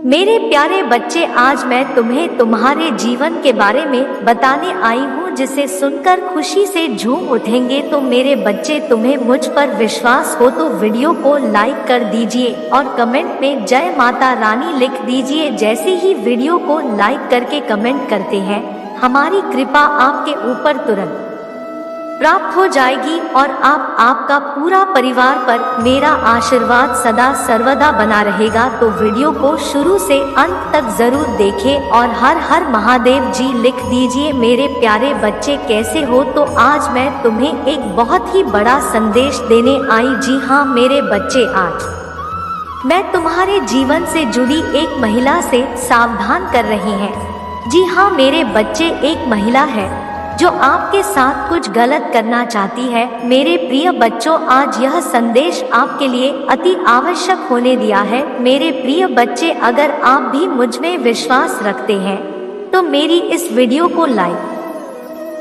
मेरे प्यारे बच्चे, आज मैं तुम्हें तुम्हारे जीवन के बारे में बताने आई हूँ जिसे सुनकर खुशी से झूम उठेंगे। तो मेरे बच्चे, तुम्हें मुझ पर विश्वास हो तो वीडियो को लाइक कर दीजिए और कमेंट में जय माता रानी लिख दीजिए। जैसे ही वीडियो को लाइक करके कमेंट करते हैं, हमारी कृपा आपके ऊपर तुरंत प्राप्त हो जाएगी और आपका पूरा परिवार पर मेरा आशीर्वाद सदा सर्वदा बना रहेगा। तो वीडियो को शुरू से अंत तक जरूर देखें और हर हर महादेव जी लिख दीजिए। मेरे प्यारे बच्चे, कैसे हो? तो आज मैं तुम्हें एक बहुत ही बड़ा संदेश देने आई। जी हाँ मेरे बच्चे, आज मैं तुम्हारे जीवन से जुड़ी एक महिला से सावधान कर रही हैं। जी हाँ मेरे बच्चे, एक महिला है जो आपके साथ कुछ गलत करना चाहती है। मेरे प्रिय बच्चों, आज यह संदेश आपके लिए अति आवश्यक होने दिया है। मेरे प्रिय बच्चे, अगर आप भी मुझ में विश्वास रखते हैं तो मेरी इस वीडियो को लाइक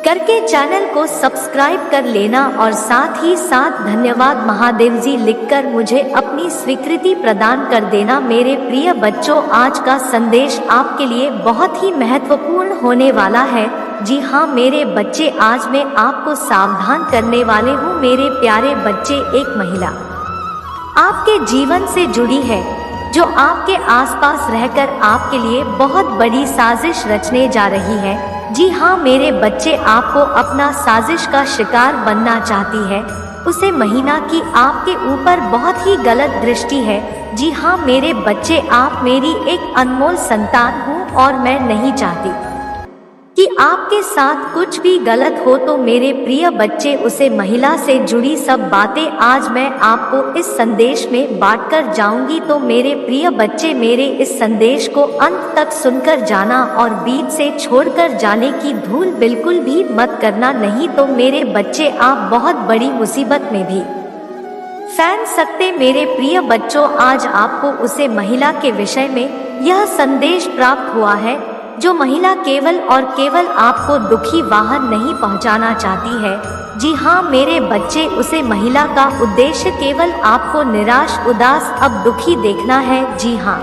करके चैनल को सब्सक्राइब कर लेना और साथ ही साथ धन्यवाद महादेव जी लिखकर मुझे अपनी स्वीकृति प्रदान कर देना। मेरे प्रिय बच्चों, आज का संदेश आपके लिए बहुत ही महत्वपूर्ण होने वाला है। जी हाँ मेरे बच्चे, आज मैं आपको सावधान करने वाले हूँ। मेरे प्यारे बच्चे, एक महिला आपके जीवन से जुड़ी है जो आपके आसपास रहकर आपके लिए बहुत बड़ी साजिश रचने जा रही है। जी हाँ मेरे बच्चे, आपको अपना साजिश का शिकार बनना चाहती है। उसे महिला की आपके ऊपर बहुत ही गलत दृष्टि है। जी हाँ मेरे बच्चे, आप मेरी एक अनमोल संतान हूँ और मैं नहीं चाहती कि आपके साथ कुछ भी गलत हो। तो मेरे प्रिय बच्चे, उसे महिला से जुड़ी सब बातें आज मैं आपको इस संदेश में बांटकर जाऊंगी। तो मेरे प्रिय बच्चे, मेरे इस संदेश को अंत तक सुनकर जाना और बीच से छोड़कर जाने की भूल बिल्कुल भी मत करना, नहीं तो मेरे बच्चे आप बहुत बड़ी मुसीबत में भी फंस सकते। मेरे प्रिय बच्चों, आज आपको उसे महिला के विषय में यह संदेश प्राप्त हुआ है जो महिला केवल और केवल आपको दुखी वाहन नहीं पहुंचाना चाहती है। जी हाँ मेरे बच्चे, उसे महिला का उद्देश्य केवल आपको निराश, उदास, अब दुखी देखना है। जी हाँ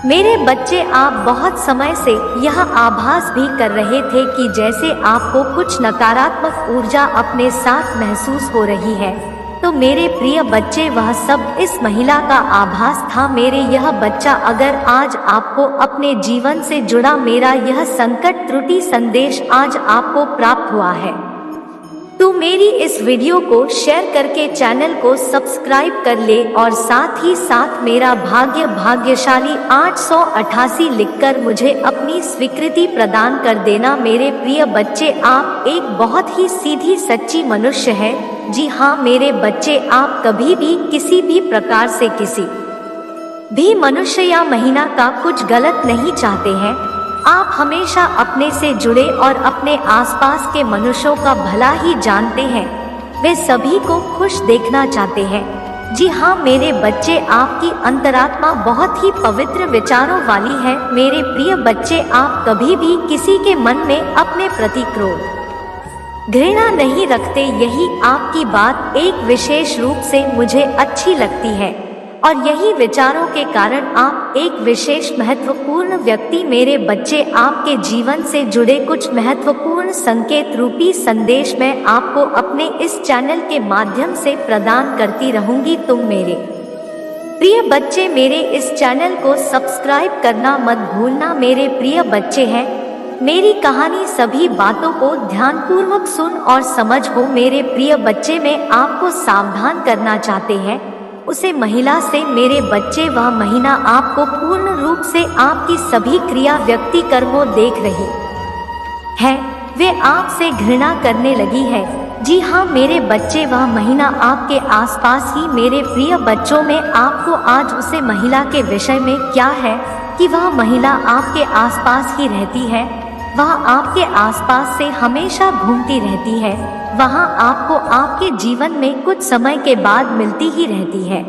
मेरे बच्चे, आप बहुत समय से यह आभास भी कर रहे थे कि जैसे आपको कुछ नकारात्मक ऊर्जा अपने साथ महसूस हो रही है। तो मेरे प्रिय बच्चे, वह सब इस महिला का आभास था। मेरे यह बच्चा, अगर आज आपको अपने जीवन से जुड़ा मेरा यह संकट त्रुटि संदेश आज आपको प्राप्त हुआ है तो मेरी इस वीडियो को शेयर करके चैनल को सब्सक्राइब कर ले और साथ ही साथ मेरा भाग्यशाली 888 लिखकर मुझे अपनी स्वीकृति प्रदान कर देना। मेरे प्रिय बच्चे, आप एक बहुत ही सीधी सच्ची मनुष्य है। जी हाँ मेरे बच्चे, आप कभी भी किसी भी प्रकार से किसी भी मनुष्य या महिला का कुछ गलत नहीं चाहते हैं। आप हमेशा अपने से जुड़े और अपने आसपास के मनुष्यों का भला ही जानते हैं। वे सभी को खुश देखना चाहते हैं। जी हाँ मेरे बच्चे, आपकी अंतरात्मा बहुत ही पवित्र विचारों वाली है। मेरे प्रिय बच्चे, आप कभी भी किसी के मन में अपने प्रति क्रोध, घृणा नहीं रखते। यही आपकी बात एक विशेष रूप से मुझे अच्छी लगती है और यही विचारों के कारण आप एक विशेष महत्वपूर्ण व्यक्ति। मेरे बच्चे, आपके जीवन से जुड़े कुछ महत्वपूर्ण संकेत रूपी संदेश मैं आपको अपने इस चैनल के माध्यम से प्रदान करती रहूंगी। तुम मेरे प्रिय बच्चे, मेरे इस चैनल को सब्सक्राइब करना मत भूलना। मेरे प्रिय बच्चे हैं, मेरी कहानी सभी बातों को ध्यानपूर्वक सुन और समझ हो। मेरे प्रिय बच्चे, मैं आपको सावधान करना चाहते हैं उसे महिला से। मेरे बच्चे, वह महिला आपको पूर्ण रूप से आपकी सभी क्रिया व्यक्ति कर्मों देख रही है। वे आपसे घृणा करने लगी है। जी हाँ मेरे बच्चे, वह महिला आपके आसपास ही। मेरे प्रिय बच्चों में आपको आज उसे महिला के विषय में क्या है कि वह महिला आपके आसपास ही रहती है। वह आपके आसपास से हमेशा घूमती रहती है। वहाँ आपको आपके जीवन में कुछ समय के बाद मिलती ही रहती है।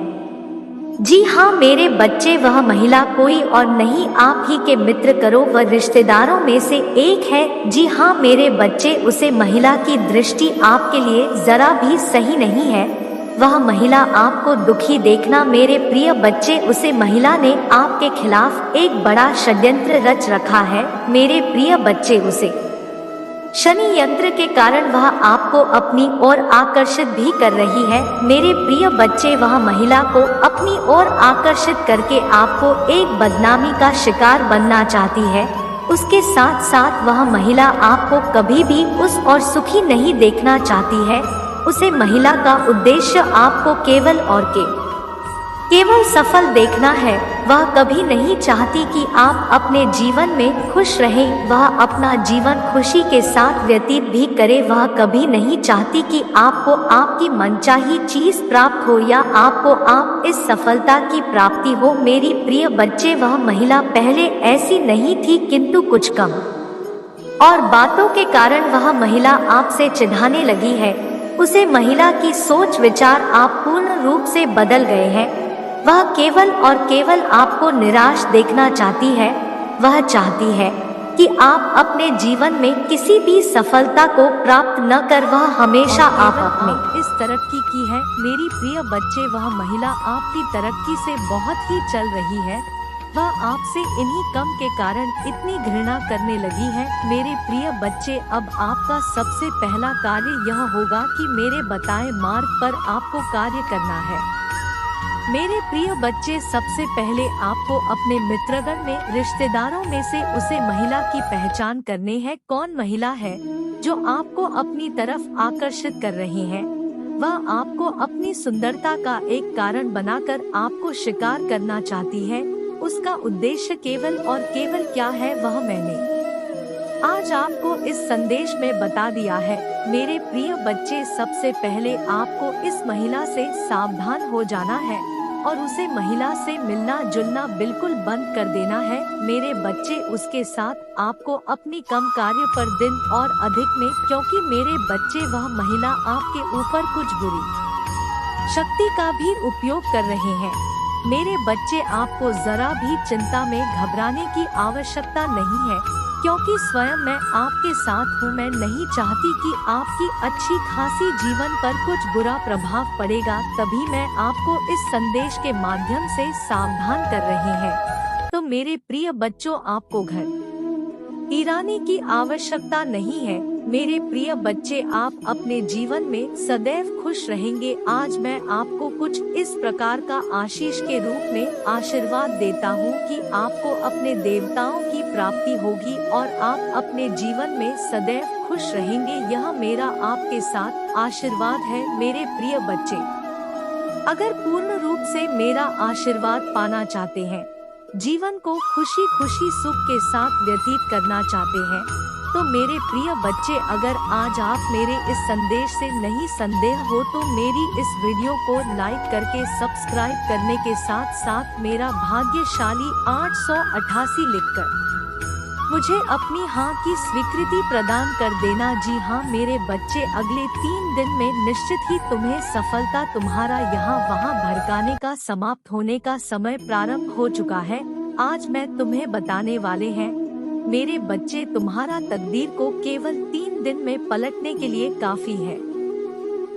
जी हाँ मेरे बच्चे, वह महिला कोई और नहीं, आप ही के मित्र करो व रिश्तेदारों में से एक है। जी हाँ मेरे बच्चे, उसे महिला की दृष्टि आपके लिए जरा भी सही नहीं है। वह महिला आपको दुखी देखना मेरे प्रिय बच्चे, उसे महिला ने आपके खिलाफ एक बड़ा षड्यंत्र रच रखा है मेरे प्रिय बच्चे। उसे शनि यंत्र के कारण वह आपको अपनी ओर आकर्षित भी कर रही है मेरे प्रिय बच्चे। वह महिला को अपनी ओर आकर्षित करके आपको एक बदनामी का शिकार बनना चाहती है। उसके साथ साथ वह महिला आपको कभी भी उस और सुखी नहीं देखना चाहती है। उसे महिला का उद्देश्य आपको केवल सफल देखना है। वह कभी नहीं चाहती कि आप अपने जीवन में खुश रहें। वह अपना जीवन खुशी के साथ व्यतीत भी करे। वह कभी नहीं चाहती कि आपको आपकी मनचाही चीज प्राप्त हो या आपको आप इस सफलता की प्राप्ति हो मेरी प्रिय बच्चे। वह महिला पहले ऐसी नहीं थी, किंतु कुछ कम और बातों के कारण वह महिला आपसे चिढ़ाने लगी है। उसे महिला की सोच विचार आप पूर्ण रूप से बदल गए हैं। वह केवल और केवल आपको निराश देखना चाहती है। वह चाहती है कि आप अपने जीवन में किसी भी सफलता को प्राप्त न कर। वह हमेशा आप अपने इस तरक्की की है मेरी प्रिय बच्चे। वह महिला आपकी तरक्की से बहुत ही चल रही है। वह आपसे इन्हीं कम के कारण इतनी घृणा करने लगी है मेरे प्रिय बच्चे। अब आपका सबसे पहला कार्य यह होगा कि मेरे बताए मार्ग पर आपको कार्य करना है मेरे प्रिय बच्चे। सबसे पहले आपको अपने मित्रगण में रिश्तेदारों में से उसे महिला की पहचान करनी है। कौन महिला है जो आपको अपनी तरफ आकर्षित कर रही है। वह आपको अपनी सुंदरता का एक कारण बनाकर आपको शिकार करना चाहती है। उसका उद्देश्य केवल और केवल क्या है वह मैंने आज आपको इस संदेश में बता दिया है मेरे प्रिय बच्चे। सबसे पहले आपको इस महिला से सावधान हो जाना है और उसे महिला से मिलना जुलना बिल्कुल बंद कर देना है मेरे बच्चे। उसके साथ आपको अपनी कम कार्य पर दिन और अधिक में, क्योंकि मेरे बच्चे वह महिला आपके ऊपर कुछ बुरी शक्ति का भी उपयोग कर रहे हैं मेरे बच्चे। आपको जरा भी चिंता में घबराने की आवश्यकता नहीं है, क्योंकि स्वयं मैं आपके साथ हूँ। मैं नहीं चाहती कि आपकी अच्छी खासी जीवन पर कुछ बुरा प्रभाव पड़ेगा, तभी मैं आपको इस संदेश के माध्यम से सावधान कर रही हैं। तो मेरे प्रिय बच्चों, आपको घर ईरानी की आवश्यकता नहीं है मेरे प्रिय बच्चे। आप अपने जीवन में सदैव खुश रहेंगे। आज मैं आपको कुछ इस प्रकार का आशीष के रूप में आशीर्वाद देता हूँ कि आपको अपने देवताओं की प्राप्ति होगी और आप अपने जीवन में सदैव खुश रहेंगे। यह मेरा आपके साथ आशीर्वाद है मेरे प्रिय बच्चे। अगर पूर्ण रूप से मेरा आशीर्वाद पाना चाहते हैं, जीवन को खुशी खुशी सुख के साथ व्यतीत करना चाहते हैं, तो मेरे प्रिय बच्चे, अगर आज आप मेरे इस संदेश से नहीं संदेह हो तो मेरी इस वीडियो को लाइक करके सब्सक्राइब करने के साथ साथ मेरा भाग्यशाली 888 लिखकर मुझे अपनी हाँ की स्वीकृति प्रदान कर देना। जी हाँ मेरे बच्चे, अगले 3 दिन में निश्चित ही तुम्हें सफलता तुम्हारा यहाँ वहाँ भड़काने का समाप्त होने का समय प्रारंभ हो चुका है। आज मैं तुम्हें बताने वाले हैं मेरे बच्चे, तुम्हारा तकदीर को केवल 3 दिन में पलटने के लिए काफी है।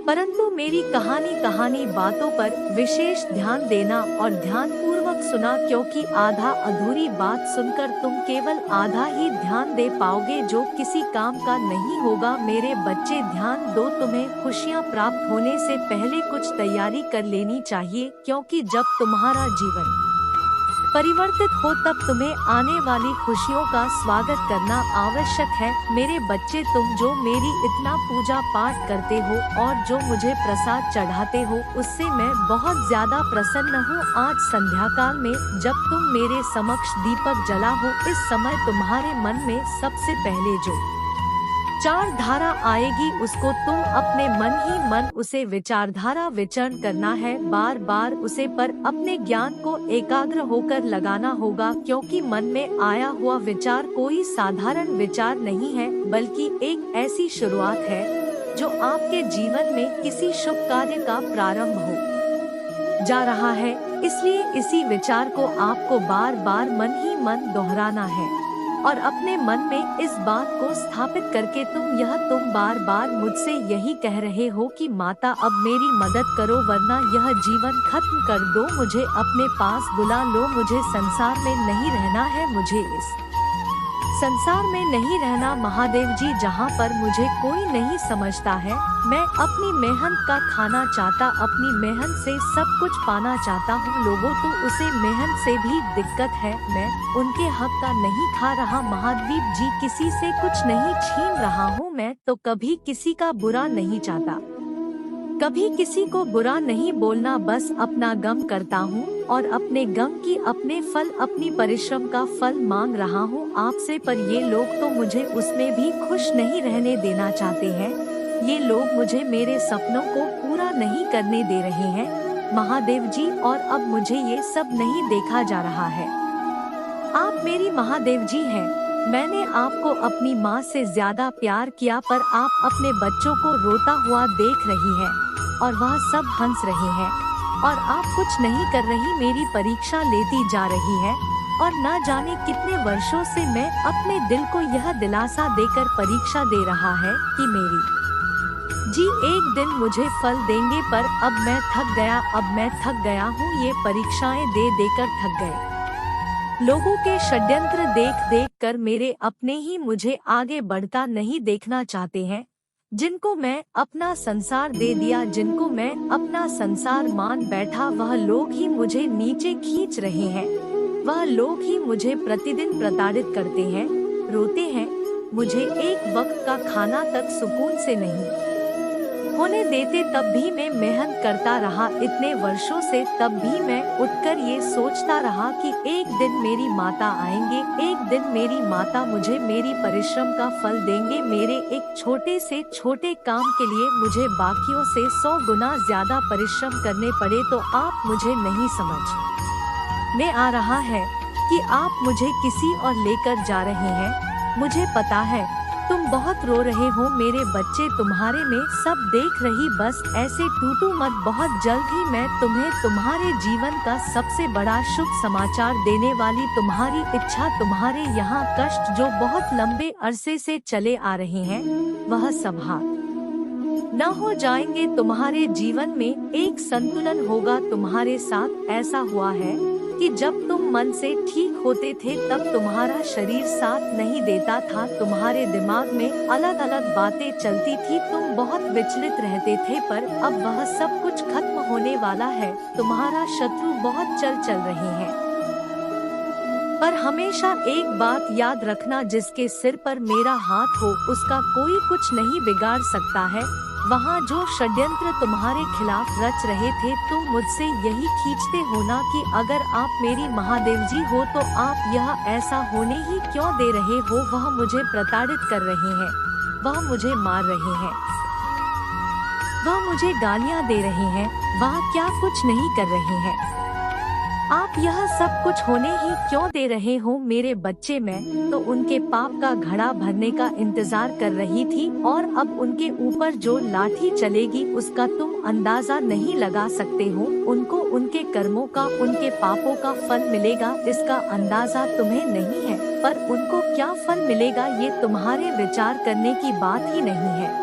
परंतु मेरी कहानी बातों पर विशेष ध्यान देना और ध्यान पूर्वक सुना, क्योंकि आधा अधूरी बात सुनकर तुम केवल आधा ही ध्यान दे पाओगे जो किसी काम का नहीं होगा। मेरे बच्चे ध्यान दो, तुम्हें खुशियाँ प्राप्त होने से पहले कुछ तैयारी कर लेनी चाहिए, क्योंकि जब तुम्हारा जीवन परिवर्तित हो तब तुम्हें आने वाली खुशियों का स्वागत करना आवश्यक है। मेरे बच्चे, तुम जो मेरी इतना पूजा पाठ करते हो और जो मुझे प्रसाद चढ़ाते हो, उससे मैं बहुत ज्यादा प्रसन्न हूँ। आज संध्या काल में जब तुम मेरे समक्ष दीपक जला हो, इस समय तुम्हारे मन में सबसे पहले जो विचारधारा आएगी उसको तुम अपने मन ही मन उसे विचारधारा विचरण करना है। बार बार उसे पर अपने ज्ञान को एकाग्र होकर लगाना होगा, क्योंकि मन में आया हुआ विचार कोई साधारण विचार नहीं है, बल्कि एक ऐसी शुरुआत है जो आपके जीवन में किसी शुभ कार्य का प्रारंभ हो जा रहा है। इसलिए इसी विचार को आपको बार बार मन ही मन दोहराना है। और अपने मन में इस बात को स्थापित करके तुम बार बार मुझसे यही कह रहे हो कि माता अब मेरी मदद करो वरना यह जीवन खत्म कर दो, मुझे अपने पास बुला लो, मुझे संसार में नहीं रहना है, मुझे इस संसार में नहीं रहना। महादेव जी, जहाँ पर मुझे कोई नहीं समझता है, मैं अपनी मेहनत का खाना चाहता, अपनी मेहनत से सब कुछ पाना चाहता हूँ। लोगों तो उसे मेहनत से भी दिक्कत है, मैं उनके हक का नहीं खा रहा। महादेव जी, किसी से कुछ नहीं छीन रहा हूँ, मैं तो कभी किसी का बुरा नहीं चाहता, कभी किसी को बुरा नहीं बोलना, बस अपना गम करता हूँ और अपने गम की अपने फल, अपनी परिश्रम का फल मांग रहा हूँ आपसे। पर ये लोग तो मुझे उसमें भी खुश नहीं रहने देना चाहते हैं, ये लोग मुझे मेरे सपनों को पूरा नहीं करने दे रहे हैं महादेव जी, और अब मुझे ये सब नहीं देखा जा रहा है। आप मेरी महादेव जी हैं, मैंने आपको अपनी माँ से ज्यादा प्यार किया, पर आप अपने बच्चों को रोता हुआ देख रही हैं और वह सब हंस रहे हैं और आप कुछ नहीं कर रही, मेरी परीक्षा लेती जा रही है। और न जाने कितने वर्षों से मैं अपने दिल को यह दिलासा देकर परीक्षा दे रहा है कि मेरी जी एक दिन मुझे फल देंगे, पर अब मैं थक गया, अब मैं थक गया हूँ, ये परीक्षाएं दे देकर थक गए। लोगों के षड्यंत्र देख देख कर मेरे अपने ही मुझे आगे बढ़ता नहीं देखना चाहते हैं, जिनको मैं अपना संसार दे दिया, जिनको मैं अपना संसार मान बैठा, वह लोग ही मुझे नीचे खींच रहे हैं, वह लोग ही मुझे प्रतिदिन प्रताड़ित करते हैं, रोते हैं, मुझे एक वक्त का खाना तक सुकून से नहीं होने देते। तब भी मैं मेहनत करता रहा इतने वर्षों से, तब भी मैं उठकर ये सोचता रहा कि एक दिन मेरी माता आएंगे, एक दिन मेरी माता मुझे मेरी परिश्रम का फल देंगे, मेरे एक छोटे से छोटे काम के लिए मुझे बाकियों से 100 गुना ज्यादा परिश्रम करने पड़े। तो आप मुझे नहीं समझ में आ रहा है कि आप मुझे किसी और लेकर जा रहे हैं। मुझे पता है तुम बहुत रो रहे हो, मेरे बच्चे तुम्हारे में सब देख रही, बस ऐसे टूटू मत, बहुत जल्द ही मैं तुम्हें तुम्हारे जीवन का सबसे बड़ा शुभ समाचार देने वाली, तुम्हारी इच्छा, तुम्हारे यहाँ कष्ट जो बहुत लंबे अरसे से चले आ रहे हैं, वह सब न हो जाएंगे। तुम्हारे जीवन में एक संतुलन होगा। तुम्हारे साथ ऐसा हुआ है कि जब तुम मन से ठीक होते थे तब तुम्हारा शरीर साथ नहीं देता था, तुम्हारे दिमाग में अलग अलग बातें चलती थी, तुम बहुत विचलित रहते थे, पर अब वह सब कुछ खत्म होने वाला है। तुम्हारा शत्रु बहुत चल रहे हैं, पर हमेशा एक बात याद रखना, जिसके सिर पर मेरा हाथ हो उसका कोई कुछ नहीं बिगाड़ सकता है। वहाँ जो षड्यंत्र तुम्हारे खिलाफ रच रहे थे, तुम मुझसे यही खींचते हो ना कि अगर आप मेरी महादेव जी हो तो आप यह ऐसा होने ही क्यों दे रहे हो। वह मुझे प्रताड़ित कर रहे हैं, वह मुझे मार रहे हैं, वह मुझे गालियाँ दे रहे हैं, वह क्या कुछ नहीं कर रहे हैं। आप यह सब कुछ होने ही क्यों दे रहे हो। मेरे बच्चे, मैं तो उनके पाप का घड़ा भरने का इंतजार कर रही थी, और अब उनके ऊपर जो लाठी चलेगी उसका तुम अंदाजा नहीं लगा सकते हो। उनको उनके कर्मों का, उनके पापों का फल मिलेगा, इसका अंदाजा तुम्हें नहीं है, पर उनको क्या फल मिलेगा ये तुम्हारे विचार करने की बात ही नहीं है।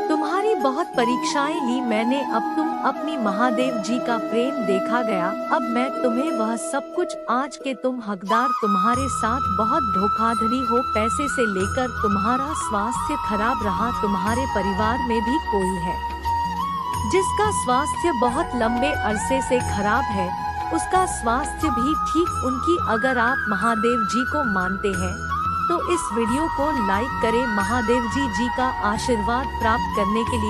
तुम्हारी बहुत परीक्षाएं ली मैंने, अब तुम अपनी महादेव जी का प्रेम देखा गया, अब मैं तुम्हें वह सब कुछ, आज के तुम हकदार, तुम्हारे साथ बहुत धोखाधड़ी हो, पैसे से लेकर तुम्हारा स्वास्थ्य खराब रहा, तुम्हारे परिवार में भी कोई है जिसका स्वास्थ्य बहुत लंबे अरसे से खराब है, उसका स्वास्थ्य भी ठीक। उनकी अगर आप महादेव जी को मानते हैं तो इस वीडियो को लाइक करें। महादेव जी का आशीर्वाद प्राप्त करने के लिए